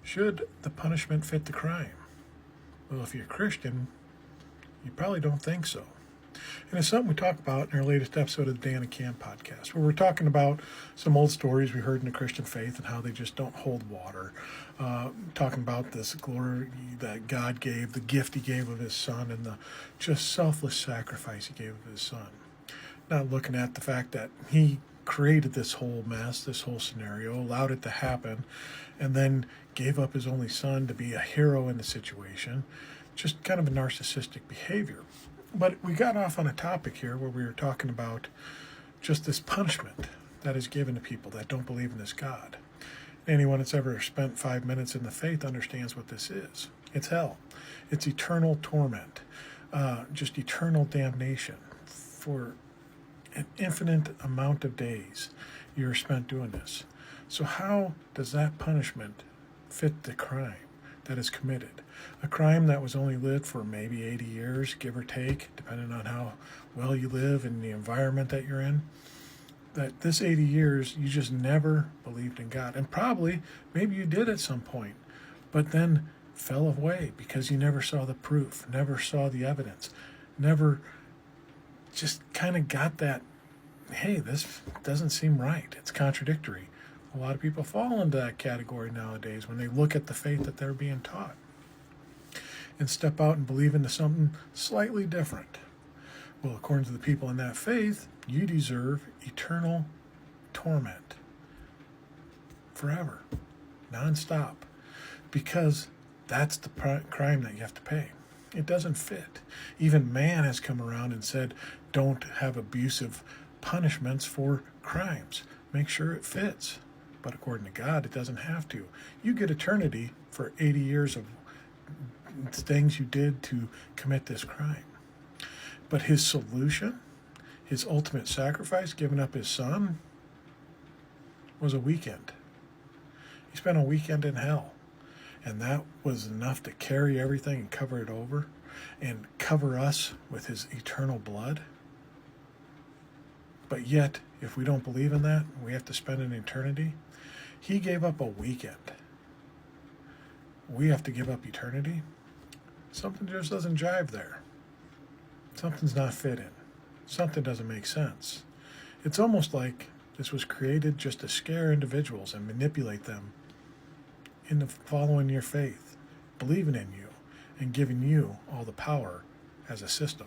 Should the punishment fit the crime? Well, if you're a Christian, you probably don't think so. And it's something we talk about in our latest episode of the Dan and Cam podcast, where we're talking about some old stories we heard in the Christian faith and how they just don't hold water. Talking about this glory that God gave, the gift he gave of his son, and the just selfless sacrifice he gave of his son. Not looking at the fact that he created this whole mess, this whole scenario, allowed it to happen, and then gave up his only son to be a hero in the situation. Just kind of a narcissistic behavior. But we got off on a topic here where we were talking about just this punishment that is given to people that don't believe in this God. Anyone that's ever spent 5 minutes in the faith understands what this is. It's hell. It's eternal torment, just eternal damnation for an infinite amount of days you're spent doing this. So how does that punishment fit the crime that is committed? A crime that was only lived for maybe 80 years, give or take, depending on how well you live and the environment that you're in. That this 80 years, you just never believed in God. And probably, maybe you did at some point, but then fell away because you never saw the proof, never saw the evidence, never just kind of got that, hey, this doesn't seem right. It's contradictory. A lot of people fall into that category nowadays when they look at the faith that they're being taught and step out and believe into something slightly different. Well, according to the people in that faith, you deserve eternal torment forever, nonstop, because that's the crime that you have to pay. It doesn't fit. Even man has come around and said, don't have abusive punishments for crimes. Make sure it fits. But according to God, it doesn't have to. You get eternity for 80 years of things you did to commit this crime. But his solution, his ultimate sacrifice, giving up his son, was a weekend. He spent a weekend in hell. And that was enough to carry everything and cover it over and cover us with his eternal blood. But yet, if we don't believe in that, we have to spend an eternity. He gave up a weekend. We have to give up eternity. Something just doesn't jive there. Something's not fitting. Something doesn't make sense. It's almost like this was created just to scare individuals and manipulate them into following your faith, believing in you, and giving you all the power as a system.